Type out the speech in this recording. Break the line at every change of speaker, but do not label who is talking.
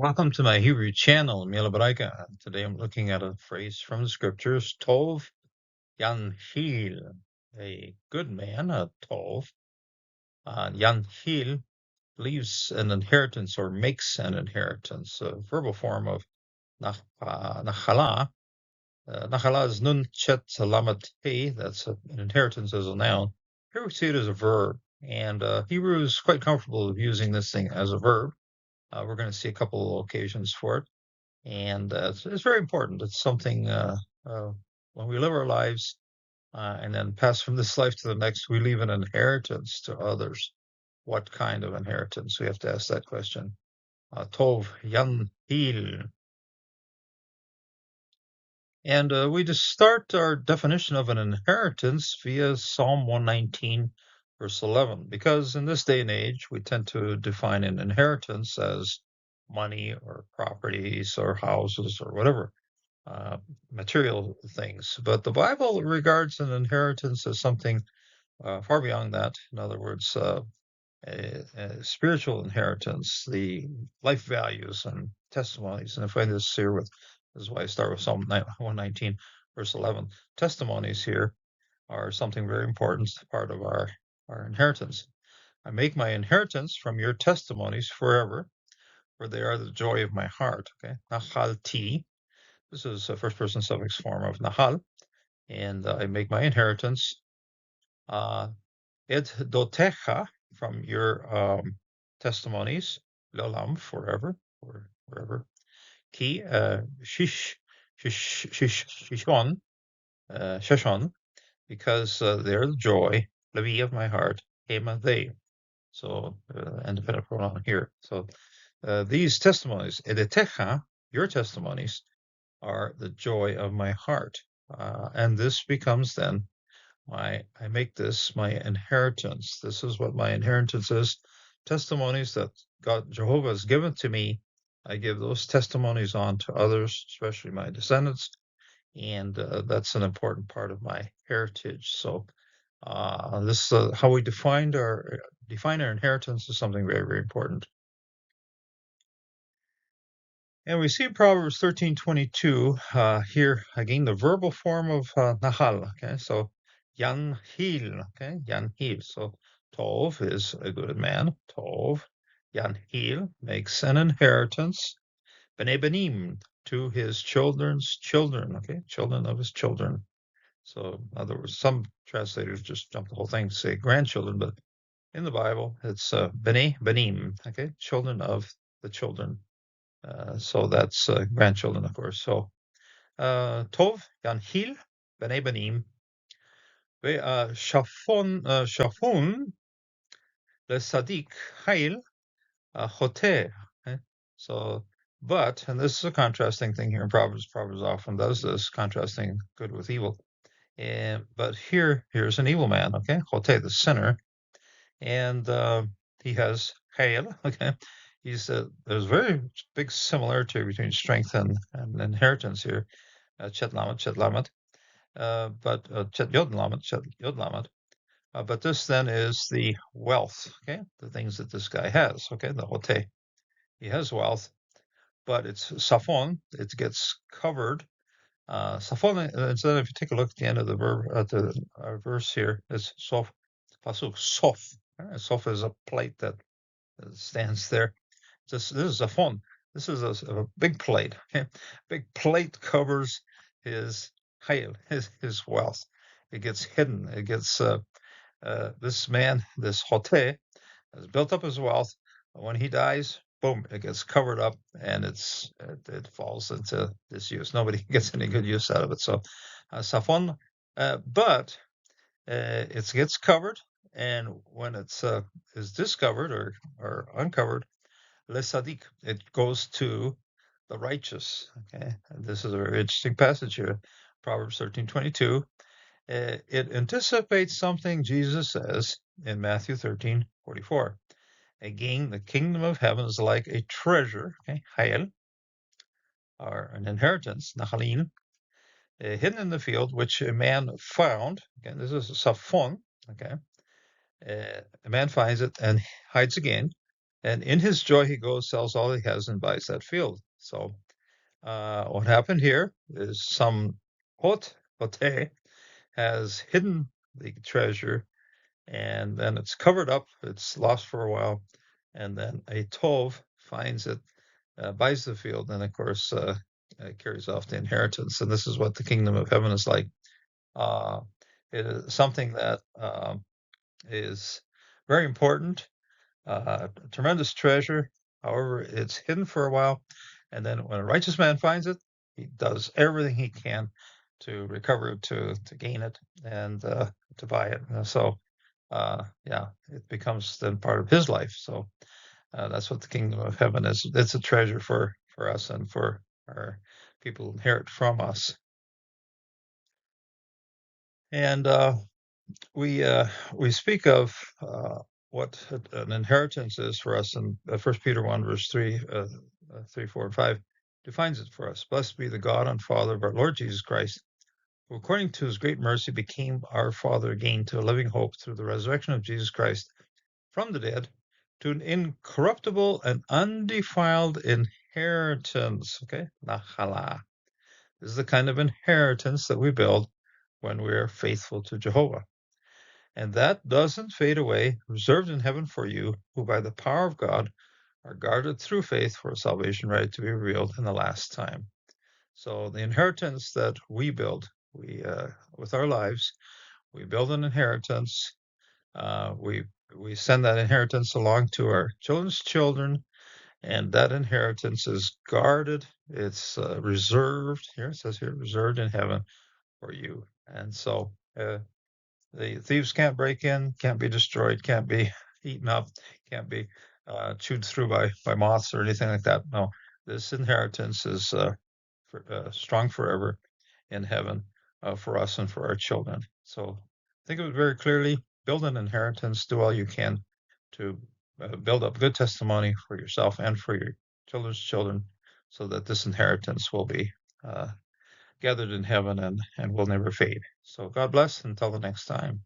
Welcome to my Hebrew channel, Mila Baraika. Today I'm looking at a phrase from the scriptures, Tov Yanhil, a good man, a Tov. Yanhil leaves an inheritance or makes an inheritance, a verbal form of Nachala. Nachala is Nun Chet Lamet He, that's an inheritance as a noun. Here we see it as a verb, and Hebrew is quite comfortable with using this thing as a verb. We're going to see a couple of occasions for it. And it's very important. It's something when we live our lives and then pass from this life to the next, we leave an inheritance to others. What kind of inheritance? We have to ask that question. Tov Yan Hil. And we just start our definition of an inheritance via Psalm 119, verse 11, because in this day and age, we tend to define an inheritance as money or properties or houses or whatever. Material things. But the Bible regards an inheritance as something far beyond that. In other words, a spiritual inheritance, the life values and testimonies. And I find this here with, this is why I start with Psalm 119, verse 11. Testimonies here are something very important, part of our inheritance. I make my inheritance from your testimonies forever, for they are the joy of my heart. Okay, Nachalti. This is a first-person suffix form of Nahal, and I make my inheritance. Et dotecha, from your testimonies, Lolam, forever, or forever. Ki shishon, sheshon, because they're the joy, Levi of my heart, Hema they. So independent pronoun here. So these testimonies, edetecha, your testimonies, are the joy of my heart. And this becomes then I make this my inheritance. This is what my inheritance is. Testimonies that God, Jehovah, has given to me. I give those testimonies on to others, especially my descendants. And that's an important part of my heritage. So this how we define our inheritance is something very, very important. And we see Proverbs 13:22 here again, the verbal form of nahal. Okay, so yanhil. Okay, yanhil. So tov is a good man. Tov. Yanhil makes an inheritance. Bnei benim, to his children's children. Okay, children of his children. So in other words, some translators just jump the whole thing to say grandchildren, but in the Bible it's bnei benim. Okay, children of the children. So that's grandchildren, of course. So Tov, Yanhil, Bnei Benim, Shafun, Lesadik, Hail, Hoter. Okay? So, but, and this is a contrasting thing here in Proverbs. Proverbs often does this, contrasting good with evil. But here's an evil man, okay? Hoter, the sinner. And he has Hail, okay? There's very big similarity between strength and inheritance here. Chet Lamed, but Chet Yod Lamed. But this then is the wealth, okay? The things that this guy has, okay? The Hote. He has wealth, but it's Safon. It gets covered. Safon, instead, if you take a look at the end of the verb, at the verse here, it's Sof, Pasuk, Sof. Sof is a plate that stands there. This is a phone. This is a big plate. Okay? Big plate covers his hayel, his wealth. It gets hidden. It gets this man, this Hote, has built up his wealth. When he dies, boom, it gets covered up and it falls into disuse. Nobody gets any good use out of it. So Safon, but it gets covered, and when it's is discovered or uncovered, Le Sadiq, it goes to the righteous. Okay, and this is a very interesting passage here, Proverbs 13:22. It anticipates something Jesus says in Matthew 13:44. Again, the kingdom of heaven is like a treasure, okay, hayel, or an inheritance, nachalin, hidden in the field, which a man found. Again, this is a safon. Okay, a man finds it and hides again. And in his joy, he goes, sells all he has, and buys that field. So what happened here is some Hote has hidden the treasure, and then it's covered up. It's lost for a while, and then a Tov finds it, buys the field, and of course carries off the inheritance. And this is what the kingdom of heaven is like. Uh, it is something that is very important, a tremendous treasure. However, it's hidden for a while, and then when a righteous man finds it, he does everything he can to recover it, to gain it, and to buy it. So, yeah, it becomes then part of his life. So that's what the kingdom of heaven is. It's a treasure for us and for our people who inherit from us. And we speak of what an inheritance is for us, and 1 Peter 1 verse 3, 4, and 5 defines it for us. Blessed be the God and Father of our Lord Jesus Christ, who according to his great mercy became our Father again to a living hope through the resurrection of Jesus Christ from the dead, to an incorruptible and undefiled inheritance. Okay, nachala. This is the kind of inheritance that we build when we're faithful to Jehovah. And that doesn't fade away, reserved in heaven for you, who by the power of God are guarded through faith for salvation ready to be revealed in the last time. So the inheritance that we build, we with our lives, we build an inheritance. We send that inheritance along to our children's children, and that inheritance is guarded. It's reserved. Here it says here, reserved in heaven for you. And so the thieves can't break in, can't be destroyed, can't be eaten up, can't be chewed through by moths or anything like that. No, this inheritance is strong forever in heaven for us and for our children. So think of it very clearly. Build an inheritance. Do all you can to build up good testimony for yourself and for your children's children, so that this inheritance will be gathered in heaven and will never fade. So God bless until the next time.